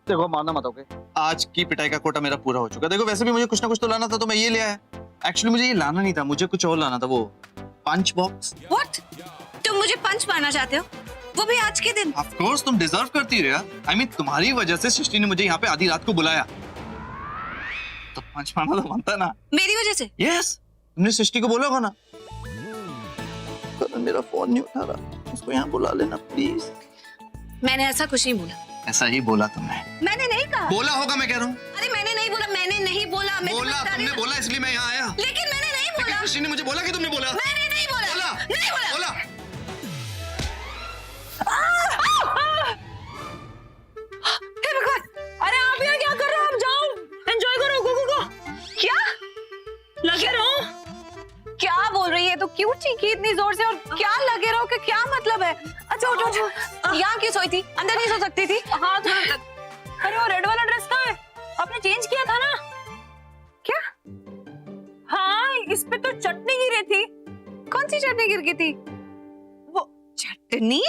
देखो मारना मत, ओके? आज की पिटाई का कोटा मेरा पूरा हो चुका। देखो वैसे भी मुझे कुछ ना कुछ तो लाना था, तो मैं ये ले आया। एक्चुअली मुझे ये लाना नहीं था, मुझे कुछ और लाना था, वो पंच बॉक्स। What? तुम मुझे पंच मारना चाहते हो? वो भी आज के दिन? ऑफ कोर्स तुम डिजर्व करती हो यार। I mean, तुम्हारी वजह से सृष्टि ने मुझे यहाँ पे आधी रात को बुलाया, तो पंच मारना तो बनता ना। मेरी वजह से? यस, तुमने सृष्टि को बोला होगा ना। मेरा फोन नहीं उठा रहा, उसको यहाँ बुला लेना प्लीज। मैंने ऐसा कुछ नहीं बोला। ऐसा ही बोला तुमने। मैंने नहीं कहा। बोला होगा, मैं कह रहा हूँ। अरे मैंने नहीं बोला, मैंने नहीं बोला। मैं बोला, तुमने बोला इसलिए मैं यहाँ आया। लेकिन मैंने नहीं बोला। सृष्टि ने मुझे बोला कि तुमने बोला। मैंने नहीं बोला। बोला, नहीं बोला। बोला। हे भगवान! अरे आप यहाँ क्या कर रहे हो? आप जाओ, एंजॉय करो, गो गो गो। क्या? लगे रहो? क्या बोल रही है? तो क्यों चीखी इतनी जोर से? और क्या लगे रहो? कि क्या मतलब है? अच्छा उठो उठो। यहाँ क्यों सोई थी? अंदर नहीं सो सकती थी? हाँ थोड़ा। अरे वो रेड वाला ड्रेस कहाँ है? आपने चेंज किया था ना? क्या? हाँ, इस पे तो चटनी गिरी थी। कौन सी चटनी गिर गई थी? वो चटनी?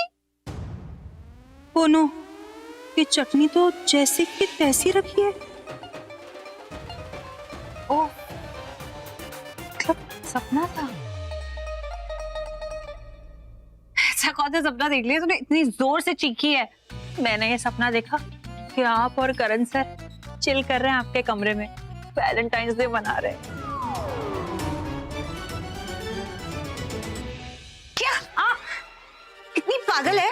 ओ नो, ये चटनी तो जैसे की तैसी रखी है। ओ, सपना था। ऐसा कौन सा सपना देख लिया तूने? इतनी जोर से चीखी है। मैंने ये सपना देखा कि आप और करण सर चिल कर रहे हैं आपके कमरे में, वैलेंटाइंस डे मना रहे हैं। क्या? इतनी पागल है?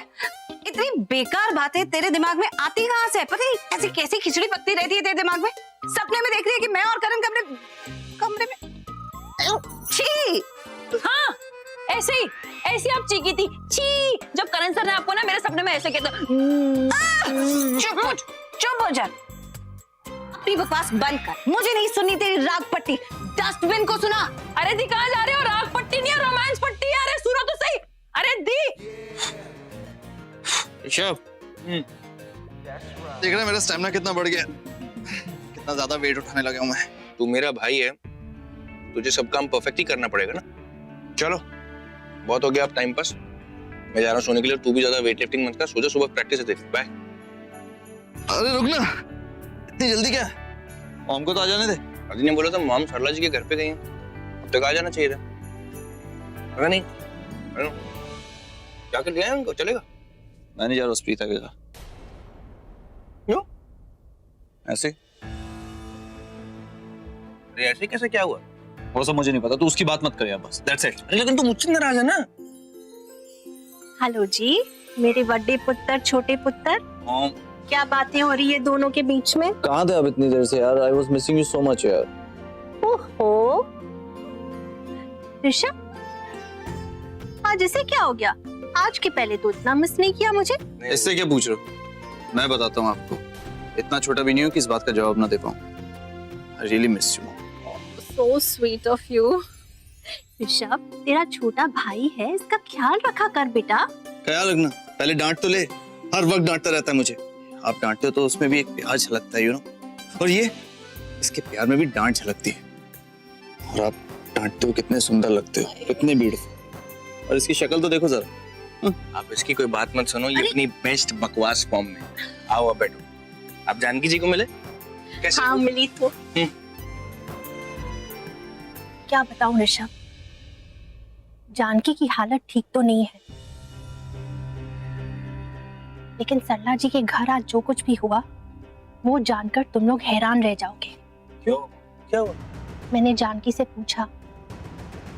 इतनी बेकार बातें तेरे दिमाग में आती कहाँ से? पता नहीं ऐसी कैसी खिचड़ी पकती रहती है तेरे दिमाग में। सपने में देख रही है कि मैं और करण कमरे में। छी! हाँ, ऐसे ही, ऐसी आप चीखी थी, छी! जब करण सर ने आपको ना मेरे सपने में ऐसे कहता, चुप हो जा। अपनी बकवास बंद कर, मुझे नहीं सुननी तेरी राग पट्टी। डस्टबिन को सुना। अरे दी कहाँ जा रहे हो? राग पट्टी नहीं है, रोमांस पट्टी है। अरे सुनो तो सही। अरे दी। ऋषभ, देख रहा है मेरा स्टैमिना कितना बढ़ गया, कितना ज्यादा वेट उठाने लगा हूं मैं। तू मेरा भाई है, तुझे सब काम परफेक्ट ही करना पड़ेगा ना। चलो बहुत हो गया अब टाइम पास, मैं जा रहा हूँ सोने के लिए। तू भी ज्यादा वेट लिफ्टिंग मत कर, सो जा, सुबह प्रैक्टिस है तेरी। बाय। अरे रुक ना, इतनी जल्दी क्या? मॉम को तो आ जाने दे। अजी ने बोला था मॉम सरला जी के घर पे गई हैं, अब तक आ जाना चाहिए था। अगर नहीं क्या कर लिया है उनको? चलेगा? मैं नहीं जा रहा प्रीता के घर। क्यों? ऐसे। अरे ऐसे कैसे, क्या हुआ? वो सब मुझे नहीं पता, तू उसकी बात मत कर यार, बस दैट्स इट। अरे लेकिन तू मुझसे नाराज है ना? हेलो जी, मेरे बड़े पुत्र, छोटे पुत्र, मॉम, क्या बातें हो रही है दोनों के बीच में? कहाँ थे आप इतनी देर से यार? I was missing you so much यार। ओहो, ऋषभ, आज इसे क्या हो गया? आज के पहले तो इतना मिस नहीं किया मुझे। इससे क्या पूछ रहे हो? मैं बताता हूँ आपको, इतना छोटा भी नहीं हूँ कि इस बात का जवाब ना दे पाऊँ। I really miss you. So sweet of you. Rishabh, तेरा छोटा भाई है, इसका ख्याल रखा कर बेटा। ख्याल रखना, पहले डांट तो ले। हर वक्त डांटता रहता है मुझे। आप डांटते हो तो उसमें भी एक प्यार झलकता है, यू नो। और ये, इसके प्यार में भी डांट झलकती है। और आप डांटते हो कितने सुंदर लगते हो, कितने ब्यूटीफुल। और इसकी शक्ल तो देखो जरा। आप इसकी कोई बात मत सुनो, ये अपनी बेस्ट बकवास फॉर्म में। आओ अब बैठो। आप जानकी जी को मिले? कैसे? हाँ मिली तो। क्या बताऊं ऋषभ, जानकी की हालत ठीक तो नहीं है, लेकिन सरला जी के घर आज जो कुछ भी हुआ वो जानकर तुम लोग हैरान रह जाओगे। क्यों? क्या हुआ? मैंने जानकी से पूछा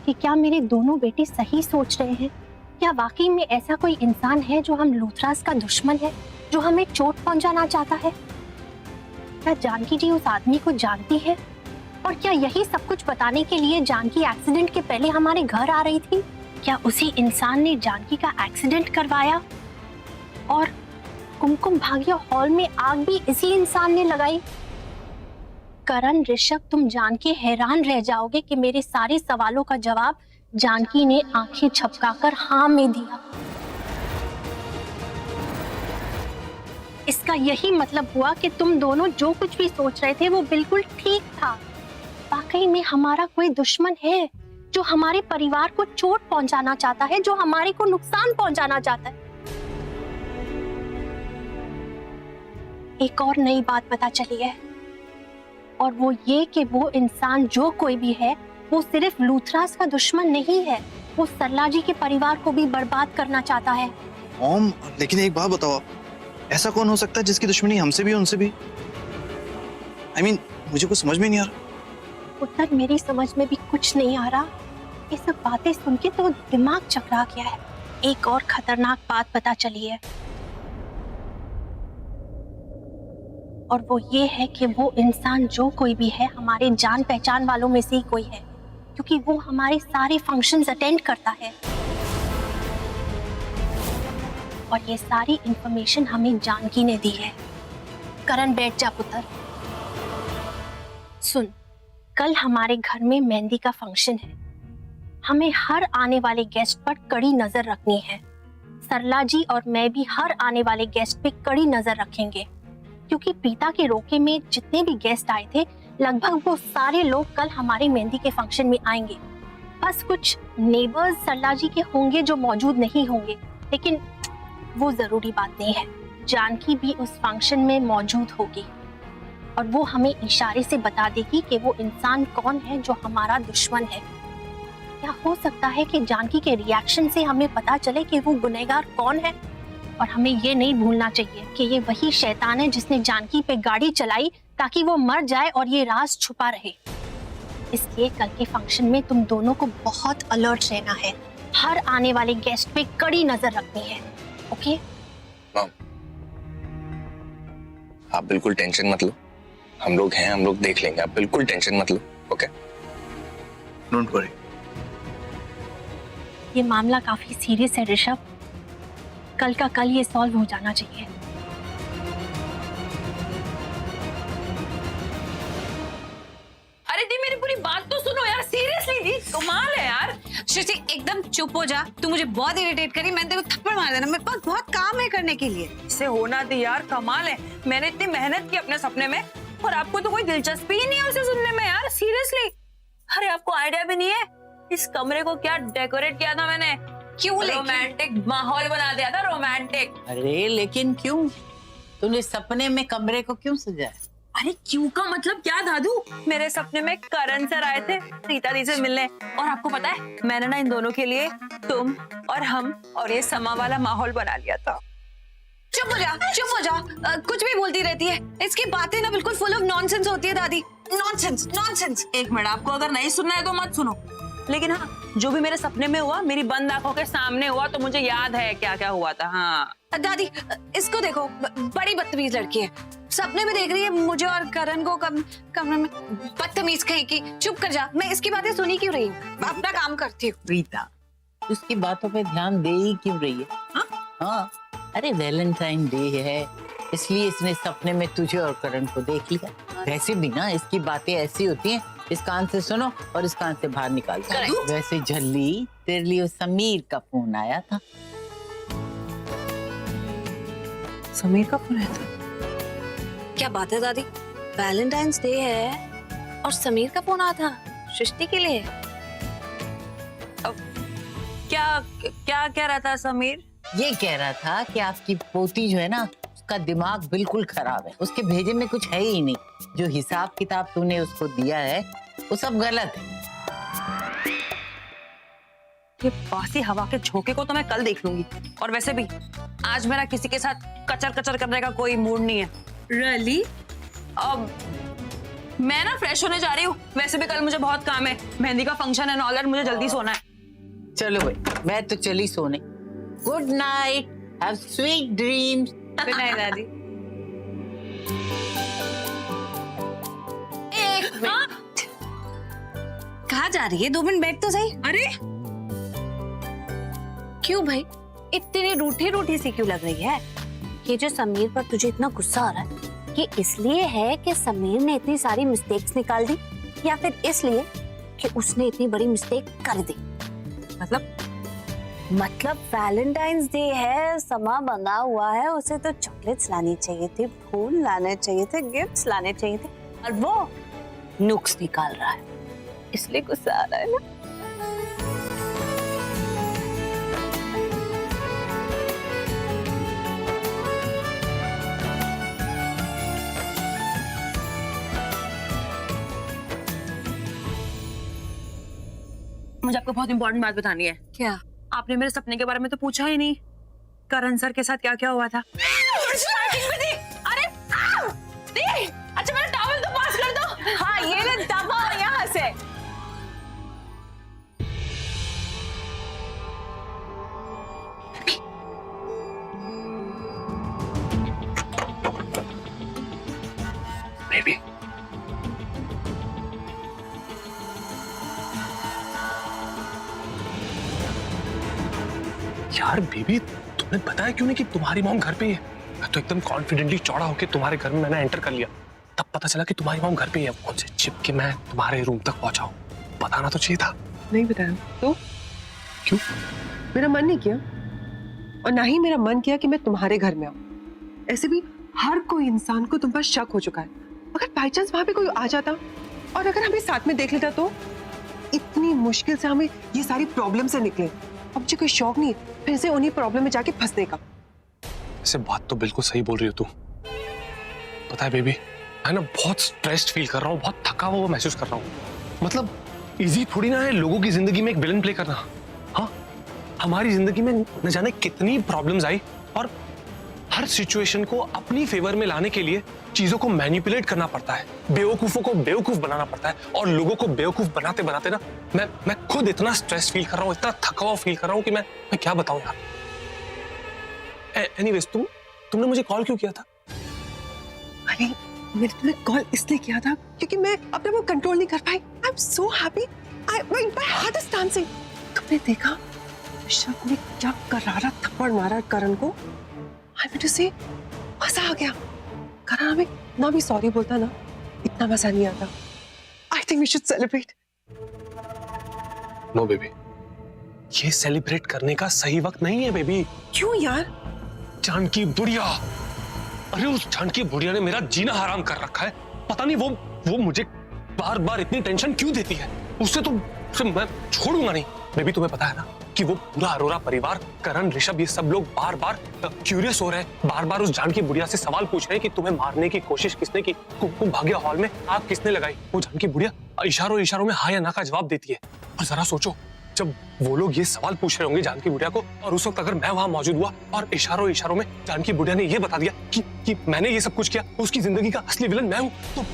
कि क्या मेरे दोनों बेटे सही सोच रहे हैं? क्या वाकई में ऐसा कोई इंसान है जो हम लूथरास का दुश्मन है, जो हमें चोट पहुंचाना चाहता है? क्या जानकी जी उस आदमी को जानती है? और क्या यही सब कुछ बताने के लिए जानकी एक्सीडेंट के पहले हमारे घर आ रही थी? क्या उसी इंसान ने जानकी का एक्सीडेंट करवाया और कुमकुम भाग्य हॉल में आग भी इसी इंसान ने लगाई? करण, ऋषभ, तुम जान के हैरान रह जाओगे कि मेरे सारे सवालों का जवाब जानकी ने आंखें झपकाकर हाँ में दिया। इसका यही मतलब हुआ कि तुम दोनों जो कुछ भी सोच रहे थे वो बिल्कुल ठीक था। वाकई में हमारा कोई दुश्मन है जो हमारे परिवार को चोट पहुंचाना चाहता है, जो हमारे को नुकसान पहुंचाना चाहता है। एक और नई बात पता चली है, और वो ये कि वो इंसान जो कोई भी है वो सिर्फ लूथरास का दुश्मन नहीं है, वो सरला जी के परिवार को भी बर्बाद करना चाहता है। मॉम, लेकिन एक बात बताओ आप, ऐसा कौन हो सकता है जिसकी दुश्मनी हमसे भी उनसे भी? I mean, मुझे कुछ समझ में नहीं आ रहा। उत्तर मेरी समझ में भी कुछ नहीं आ रहा। ये सब बातें सुन के तो दिमाग चकरा गया है। एक और खतरनाक बात पता चली है, और वो ये है कि वो इंसान जो कोई भी है हमारे जान पहचान वालों में से ही कोई है, क्योंकि वो हमारे सारे फंक्शंस अटेंड करता है। और ये सारी इंफॉर्मेशन हमें जानकी ने दी है। करण, बैठ जा पुत्र। सुन, कल हमारे घर में मेहंदी का फंक्शन है। हमें हर आने वाले गेस्ट पर कड़ी नजर रखनी है। सरला जी और मैं भी हर आने वाले गेस्ट पे कड़ी नजर रखेंगे, क्योंकि प्रीता के रोके में जितने भी गेस्ट आए थे लगभग वो सारे लोग कल हमारे मेहंदी के फंक्शन में आएंगे। बस कुछ नेबर्स सरला जी के होंगे जो मौजूद नहीं होंगे, लेकिन वो जरूरी बात नहीं है। जानकी भी उस फंक्शन में मौजूद होगी और वो हमें इशारे से बता देगी कि वो इंसान कौन है जो हमारा दुश्मन है। क्या हो सकता है कि जानकी के रिएक्शन से हमें पता चले कि वो गुनहगार कौन है? और हमें ये नहीं भूलना चाहिए कि ये वही शैतान है जिसने जानकी पे गाड़ी चलाई ताकि वो मर जाए और ये राज छुपा रहे। इसलिए कल के फंक्शन में तुम दोनों को बहुत अलर्ट रहना है। हर आने वाले गेस्ट पे कड़ी नजर रखनी है। ओके? मॉम, आप बिल्कुल टेंशन मत लो, हम लोग हैं, हम लोग देख लेंगे, आप बिल्कुल टेंशन मत लो। Okay, don't worry. ये मामला काफी सीरियस है ऋषभ, कल का कल ये सॉल्व हो जाना चाहिए। अरे दी, मेरी पूरी बात तो सुनो यार, सीरियसली दी, कमाल है यार। श्रुति एकदम चुप हो जा, तू मुझे बहुत इरिटेट करी। मैंने तेरे को थप्पड़ मार देना, मेरे पास बहुत काम है करने के लिए। इसे होना दी यार, कमाल है। मैंने इतनी मेहनत की अपने सपने में और आपको तो कोई दिलचस्पी ही नहीं है उसे सुनने में यार, सीरियसली। अरे आपको आइडिया भी नहीं है इस कमरे को क्या डेकोरेट किया था मैंने। क्यों? रोमांटिक माहौल बना दिया था, रोमांटिक। अरे लेकिन क्यों? तूने सपने में कमरे को क्यों सजाया? अरे क्यों का मतलब क्या दादू? मेरे सपने में करण सर आए थे प्रीता दी से मिलने, और आपको पता है मैंने ना इन दोनों के लिए तुम और हम और ये समा वाला माहौल बना लिया था। चुप हो जा, चुप हो जा। कुछ भी बोलती रहती है। इसकी बातें ना बिल्कुल फुल ऑफ नॉनसेंस होती है दादी। Nonsense, nonsense. एक मिनट, आपको अगर नहीं सुनना है तो मत सुनो, लेकिन हाँ, जो भी मेरे सपने में हुआ मेरी बंद आंखों के सामने हुआ, तो मुझे याद है क्या क्या हुआ था। हाँ दादी, इसको देखो, बड़ी बदतमीज लड़की है। सपने में देख रही है मुझे और करण को कमरे में। बदतमीज कहीं की। चुप कर जा, मैं इसकी बातें सुनी क्यों रही हूँ? अपना काम करती हूँ। प्रीता, उसकी बातों पे ध्यान दे ही क्यों रही है? हाँ, अरे वैलेंटाइन डे है इसलिए इसने सपने में तुझे और करण को देख लिया। वैसे भी ना इसकी बातें ऐसी होती हैं, इस कान से सुनो और इस कान से बाहर निकाल दो। वैसे झल्ली, तेरे लिए समीर का फोन आया था। समीर का फोन आया था? क्या बात है दादी, वैलेंटाइंस डे है और समीर का फोन आया था सृष्टि के लिए। क्या क्या कह रहा था समीर? ये कह रहा था कि आपकी पोती जो है ना, उसका दिमाग बिल्कुल खराब है। उसके भेजे में कुछ है ही नहीं। जो हिसाब किताब तूने उसको दिया है वो सब गलत है। ये बासी हवा के झोंके को तो मैं कल देख लूंगी। और वैसे भी आज मेरा किसी के साथ कचर कचर करने का कोई मूड नहीं है। रियली? अब मैं ना फ्रेश होने जा रही हूँ। वैसे भी कल मुझे बहुत काम है, मेहंदी का फंक्शन है और मुझे जल्दी सोना है। चलो भाई, मैं तो चली सोने। Good night, have sweet dreams. Good night दादी। एक मिनट, कहाँ जा रही है? 2 मिनट बैठ तो सही। अरे क्यों भाई, इतनी रूठी रूठी सी क्यों लग रही है? ये जो समीर पर तुझे इतना गुस्सा आ रहा है, ये इसलिए है कि समीर ने इतनी सारी मिस्टेक्स निकाल दी, या फिर इसलिए कि उसने इतनी बड़ी मिस्टेक कर दी? मतलब वैलेंटाइंस डे है, समा बंधा हुआ है, उसे तो चॉकलेट्स लानी चाहिए थी, फूल लाने चाहिए थे, गिफ्ट्स लाने चाहिए थे, और वो नुक्स निकाल रहा है, इसलिए गुस्सा आ रहा है ना। मुझे आपको बहुत इंपॉर्टेंट बात बतानी है। क्या? आपने मेरे सपने के बारे में तो पूछा ही नहीं। करण सर के साथ क्या क्या हुआ था? अरे अच्छा मेरा टॉवल तो पास कर दो। हाँ ये ले दबा यहाँ से। बेबी यार बेबी तुम्हें पता है क्यों नहीं कि तुम्हारी मॉम घर पे ही है? मैं तो एकदम कॉन्फिडेंटली चौड़ा होके तुम्हारे घर में मैंने एंटर कर लिया, तब पता चला कि तुम्हारी मॉम घर पे ही है। मुझे छिप के मैं तुम्हारे रूम तक पहुंचा हूं, बताना तो चाहिए था। नहीं बताया तो? क्यों? मेरा मन नहीं किया, और ना ही मेरा मन किया कि मैं तुम्हारे घर में आऊं। ऐसे भी हर कोई इंसान को तुम पर शक हो चुका है। अगर बाई चांस वहां पे कोई आ जाता और अगर हमें साथ में देख लेता तो इतनी मुश्किल से हमें ये सारी प्रॉब्लम से निकले। अब मुझे कोई शौक नहीं है फिर से उन्हीं प्रॉब्लम में जाके फंसने का। ऐसे बात तो बिल्कुल सही बोल रही हो तुम। पता है बेबी मैं ना बहुत स्ट्रेस्ड फील कर रहा हूँ, बहुत थका हुआ महसूस कर रहा हूँ। मतलब इजी थोड़ी ना है लोगों की जिंदगी में एक विलन प्ले करना। हाँ हमारी जिंदगी में न जाने कितनी प्रॉब्लम्स आई और हर सिचुएशन को अपनी फेवर में लाने के लिए चीजों को मैनिपुलेट करना पड़ता है, बेवकूफों को बेवकूफ बनाना पड़ता है और लोगों को बेवकूफ बनाते बनाते ना मैं खुद इतना स्ट्रेस फील कर रहा हूँ, इतना थका हुआ फील कर रहा हूँ कि मैं क्या बताऊं यार। एनीवेज तुमने मुझे कॉल क्यों किया था? अरे मैंने तुम्हें कॉल इसलिए किया था क्योंकि मैं अपने को कंट्रोल नहीं कर पाई। I am so happy, my heart is dancing. तुमने देखा ऋषभ ने क्या करारा थप्पड़ मारा करण को? आई मीन टू से मजा आ गया। करण हमें ना भी सॉरी बोलता ना इतना मजा नहीं आता। I think we should celebrate. No baby ये सेलिब्रेट करने का सही वक्त नहीं है बेबी। क्यों यार? जानकी बुढ़िया, अरे उस जानकी बुढ़िया ने मेरा जीना हराम कर रखा है। पता नहीं वो मुझे बार बार इतनी टेंशन क्यों देती है। उससे मैं छोड़ूंगा नहीं। बेबी तुम्हें पता है ना कि वो पूरा अरोरा परिवार, करण, ऋषभ, ये सब लोग बार बार क्यूरियस हो रहे हैं, बार बार उस जानकी बुढ़िया से सवाल पूछ रहे हैं कि तुम्हें मारने की कोशिश किसने की, कुमकुम भाग्य हॉल में आग किसने लगाई। वो जानकी बुढ़िया इशारों इशारों में हाँ या ना का जवाब देती है। और जरा सोचो जब वो लोग ये सवाल पूछ रहे होंगे जानकी बुढ़िया को और उस वक्त अगर मैं वहां मौजूद हुआ और इशारों इशारों में जानकी बुढ़िया ने ये बता दिया कि मैंने ये सब कुछ किया, उसकी जिंदगी का असली विलन मैं हूं, तो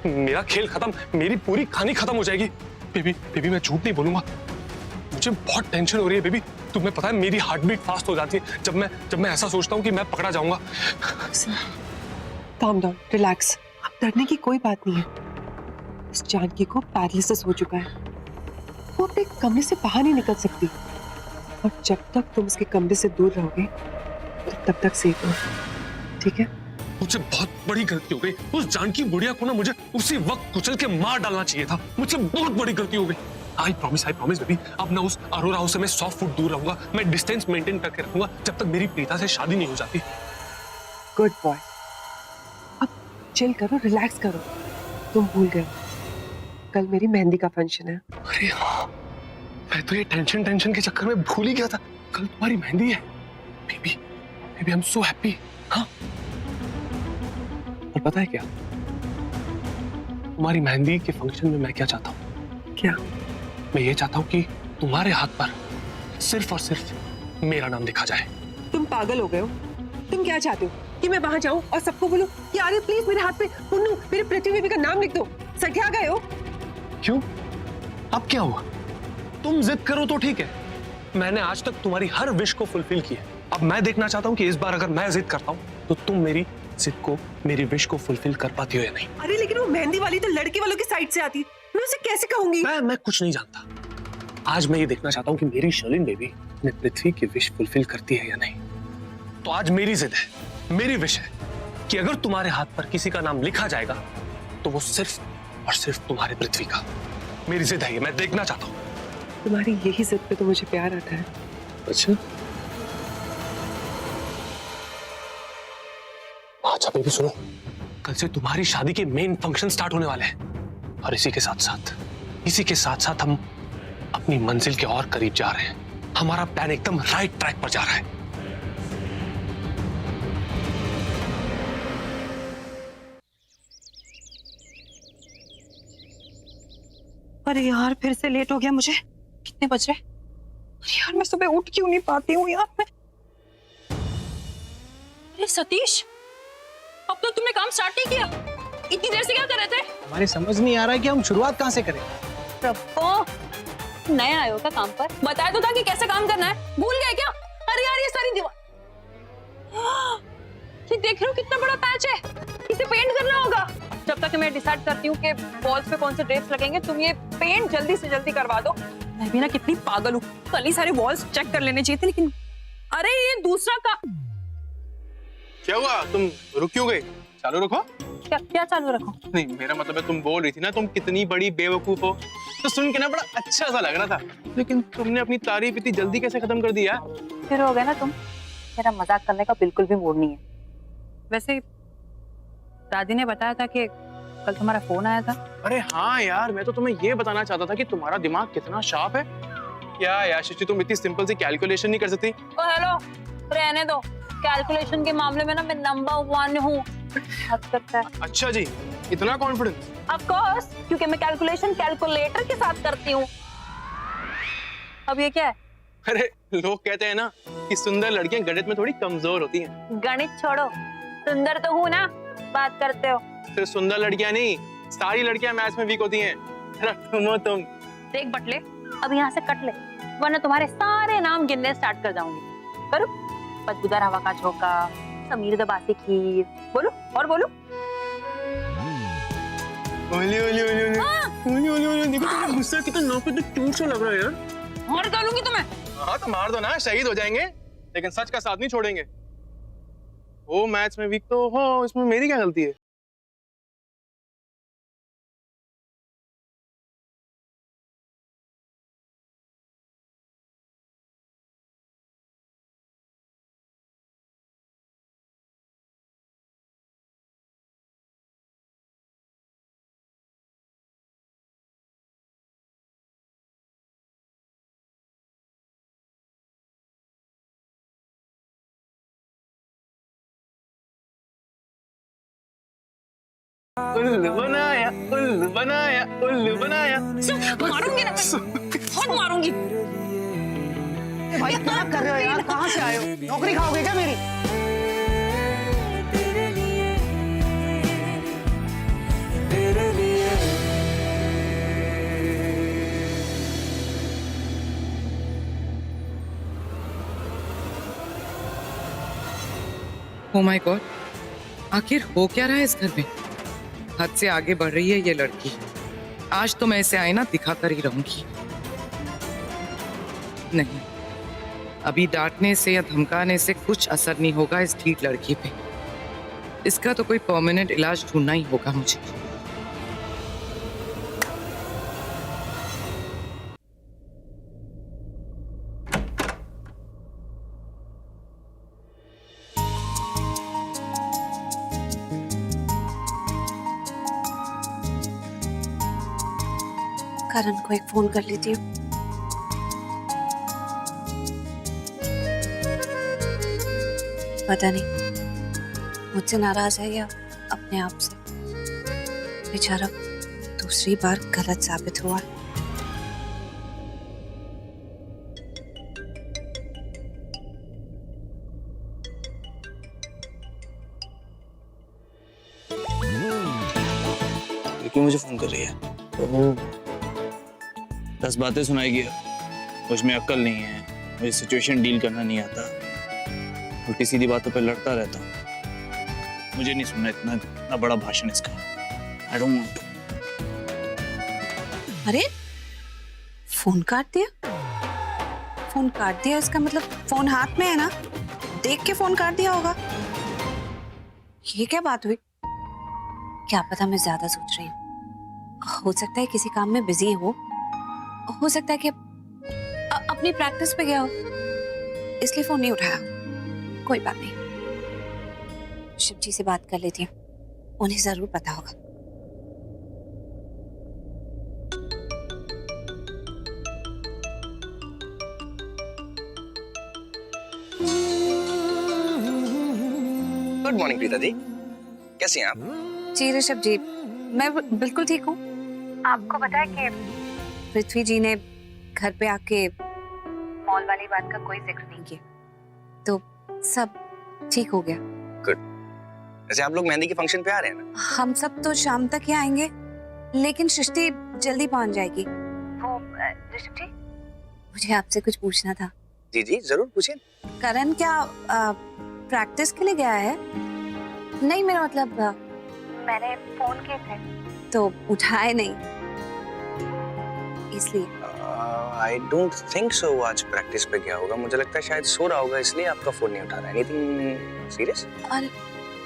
मेरा खेल खत्म, मेरी पूरी कहानी खत्म हो जाएगी। बेबी मैं झूठ नहीं बोलूंगा, मुझे बहुत टेंशन हो रही है बेबी। तुम्हें पता है मेरी हार्ट बीट फास्ट हो जाती है जब मैं ऐसा सोचता हूँ कि मैं पकड़ा जाऊंगा। Calm down, relax. अब डरने की कोई बात नहीं है। इस जानकी को पैरालिसिस हो चुका है, वो अपने कमरे से बाहर नहीं निकल सकती और जब तक तुम उसके कमरे से दूर रहोगे तब तक सेफ हो, ठीक है? मुझे बहुत बड़ी गलती हो गई। उस जानकी बुढ़िया को ना मुझे उसी वक्त कुचल के मार डालना चाहिए था। मुझसे बहुत बड़ी गलती हो गई। आई प्रॉमिस बेबी अब ना उस अरोरा हाउस से मैं 100 फुट दूर रहूंगा। मैं डिस्टेंस मेंटेन करके रखूंगा जब तक मेरी प्रीता से शादी नहीं हो जाती। Good boy. अब चिल करो, रिलैक्स करो। तुम भूल गए कल मेरी मेहंदी का फंक्शन है। अरे हाँ मैं तो ये टेंशन के चक्कर में भूल ही गया था, कल तुम्हारी मेहंदी है। Baby I am so happy. हाँ और पता है क्या, तुम्हारी मेहंदी के फंक्शन में मैं क्या चाहता हूँ? क्या? मैं ये चाहता हूँ कि तुम्हारे हाथ पर सिर्फ और सिर्फ मेरा नाम लिखा जाए। तुम पागल हो गए हो? तुम क्या चाहते हो कि मैं वहां जाऊं और सबको बोलूं कि अरे प्लीज मेरे हाथ पे पुन्नू, मेरे पृथ्वी बेबी का नाम लिख दो? सठिया गए हो? क्यों? अब क्या हुआ? तुम जिद करो तो ठीक है, मैंने आज तक तुम्हारी हर विश को फुलफिल किया। अब मैं देखना चाहता हूँ कि इस बार अगर मैं जिद करता हूँ तो तुम मेरी जिद को, मेरी विश को फुलफिल कर पाती हो या नहीं। अरे लेकिन वो मेहंदी वाली तो लड़के वालों की साइड से आती है, मैं उसे कैसे कहूंगी? मैं कुछ नहीं जानता। आज मैं ये देखना चाहता हूँ कि मेरी शर्लिन बेबी ने पृथ्वी की विश फुलफिल करती है या नहीं। तो आज मेरी जिद है, मेरी विश है कि अगर तुम्हारे हाथ पर किसी का नाम लिखा जाएगा तो वो सिर्फ और सिर्फ तुम्हारे पृथ्वी का। मेरी जिद है ये, मैं देखना चाहता हूँ। तुम्हारी यही जिद पे तो मुझे प्यार आता है। अच्छा अच्छा बेबी सुनो, कल से तुम्हारी शादी के मेन फंक्शन स्टार्ट होने वाले हैं और इसी के साथ साथ हम अपनी मंजिल के और करीब जा रहे हैं। हमारा प्लान एकदम राइट ट्रैक पर जा रहा है। अरे यार फिर से लेट हो गया मुझे। कितने बज रहे? अरे यार मैं सुबह उठ क्यों नहीं पाती हूँ यार मैं। अरे सतीश, अब तो तुमने काम स्टार्ट नहीं किया। इतनी देर से क्या कर रहे थे? हमारे समझ नहीं आ रहा है कि हम शुरुआत कहाँ से करें। प्रभु, नया आए हो क्या काम पर? बताया तो था कि कैसे काम करना है, भूल गए क्या? अरे यार ये सारी दीवार, ये देख रहे हो कितना बड़ा पैच है, इसे पेंट करना होगा। जब तक मैं डिसाइड करती हूँ कि वॉल्स पे कौन से ड्रेप्स लगेंगे, तुम ये पेंट जल्दी से जल्दी करवा दो। मैं भी ना कितनी पागल हूँ, कल ही सारे वॉल्स चेक कर लेने चाहिए थे, लेकिन अरे ये दूसरा का क्या हुआ, तुम रुक क्यों गए? चालू रखो। क्या चालू रखो? नहीं, मेरा मतलब है तुम बोल रही थी ना तुम कितनी बड़ी बेवकूफ हो, तो सुन के ना बड़ा अच्छा सा लग रहा था, लेकिन तुमने अपनी तारीफ इतनी जल्दी कैसे खत्म कर दी यार? फिर हो गया ना तुम। मेरा मजाक करने का बिल्कुल भी मूड नहीं है। वैसे दादी ने बताया था कि कल तुम्हारा फोन आया था। अरे हाँ यार, मैं तो तुम्हें ये बताना चाहता था कि तुम्हारा दिमाग कितना शार्प है। क्या यार शशि, तुम इतनी सिंपल सी कैलकुलेशन नहीं कर सकती? ओ हेलो, रहने दो। कैलकुलेशन के मामले में ना मैं नंबर 1 हूँ। हद करता है। अच्छा जी, इतना कॉन्फिडेंस? ऑफ कोर्स, क्योंकि मैं कैलकुलेशन कैलकुलेटर के साथ करती हूँ। अब ये क्या है? अरे लोग कहते हैं ना कि सुंदर लड़कियां गणित में थोड़ी कमजोर होती हैं। गणित छोड़ो, सुंदर तो हूँ ना, बात करते हो। सिर्फ सुंदर लड़कियां नहीं, सारी लड़कियां मैथ्स में वीक होती हैं। तुम देख बटले, अब यहाँ से कट ले, वरना तुम्हारे सारे नाम गिनने स्टार्ट कर जाऊंगी। करो, बदबूदार हवा का झोंका, समीर दबासी खीर, बोलो और बोलो। ओली ओली ओली ओली ओली ओली ओली, देखो तेरा गुस्सा कितना नाक पे चोट सा लग रहा है यार। मार डालूंगी तुम्हें। हाँ तो मार दो ना, शहीद हो जाएंगे, लेकिन सच का साथ नहीं छोड़ेंगे। वो मैथ्स में वीक तो हो, इसमें मेरी क्या गलती है? उल्लू बनाया, उल्लू बनाया, उल्लू बनाया। मारूंगी ना मैं, बहुत मारूंगी। भाई क्या कर रहे हो यार, कहाँ से आए हो? नौकरी खाओगे क्या मेरी? Oh my God, आखिर हो क्या रहा है इस घर में? हद से आगे बढ़ रही है ये लड़की। आज तो मैं इसे आईना दिखाकर ही रहूंगी। नहीं, अभी डांटने से या धमकाने से कुछ असर नहीं होगा इस ढीठ लड़की पे। इसका तो कोई परमानेंट इलाज ढूंढना ही होगा मुझे। करण को एक फोन कर लेती हूँ। पता नहीं मुझसे नाराज है या अपने आप से। बेचारा दूसरी बार गलत साबित हुआ। क्यों मुझे फोन कर रही है? 10 बातें सुनाएगी, मुझ में अक्ल नहीं है, मुझे सिचुएशन डील करना नहीं आता, उल्टी सीधी बातों पे लड़ता रहता हूँ। मुझे नहीं सुनना इतना बड़ा भाषण इसका। I don't want to। अरे फोन काट दिया? फोन काट दिया इसका मतलब फोन हाथ में है ना, देख के फोन काट दिया होगा। ये क्या बात हुई? क्या पता मैं ज्यादा सोच रही हूँ। हो सकता है किसी काम में बिजी हो सकता है कि अपनी प्रैक्टिस पे गया हो, इसलिए फोन नहीं उठाया। कोई बात नहीं, शिव जी से बात कर लेती हूँ, उन्हें जरूर पता होगा। गुड मॉर्निंग प्रीता जी, कैसी हैं आप? जी ऋषभ जी, मैं बिल्कुल ठीक हूँ। आपको पता है कि पृथ्वी जी ने घर पे आके मॉल वाली बात का कोई जिक्र नहीं किया, तो सब ठीक हो गया। वैसे आप लोग मेहंदी के फंक्शन पे आ रहे हैं ना? हम सब तो शाम तक ही आएंगे, लेकिन सृष्टि जल्दी पहुंच जाएगी। वो ऋषभ जी, मुझे आपसे कुछ पूछना था। जी जी जरूर पूछिए। करण क्या प्रैक्टिस के लिए गया है? नहीं, मेरा मतलब मैंने फोन किए थे तो उठाए नहीं, इसलिए। आई डोंट थिंक सो वो आज प्रैक्टिस पे गया होगा। मुझे लगता है शायद सो रहा होगा, इसलिए आपका फोन नहीं उठा रहा है। Anything serious?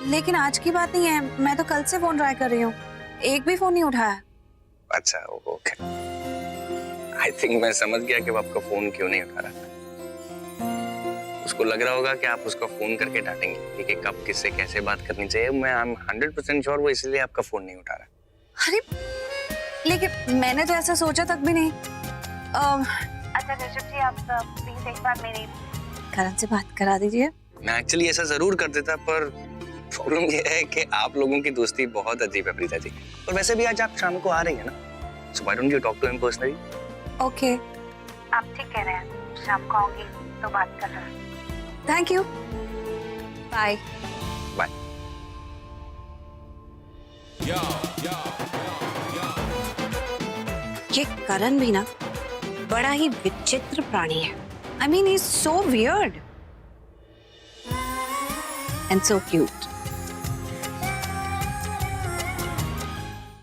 लेकिन आज की बात नहीं है, मैं तो कल से फोन ट्राई कर रही हूँ, एक भी फोन नहीं उठाया। अच्छा ओके, आई थिंक मैं समझ गया कि वो आपका फोन क्यों नहीं उठा रहा। उसको लग रहा होगा कि आप उसको फोन करके डांटेंगे कि कब किससे कैसे बात करनी चाहिए। मैं आई एम 100% श्योर वो इसलिए आपका फोन नहीं उठा रहा। अरे लेकिन मैंने तो ऐसा सोचा तक भी नहीं। अच्छा ऋषभ जी, आप प्लीज एक बार मेरी करण से बात करा दीजिए। मैं एक्चुअली ऐसा जरूर कर देता, पर प्रॉब्लम ये है कि आप लोगों की दोस्ती बहुत अजीब है प्रीता जी। और वैसे भी आज आप शाम को आ रही है ना, so why don't you talk to him personally? Okay, आप ठीक कह रहे हैं, शाम को आऊंगी तो बात कर रहा। Thank you, bye bye. ये करण भी ना बड़ा ही विचित्र प्राणी है। I mean, he's so weird and so cute.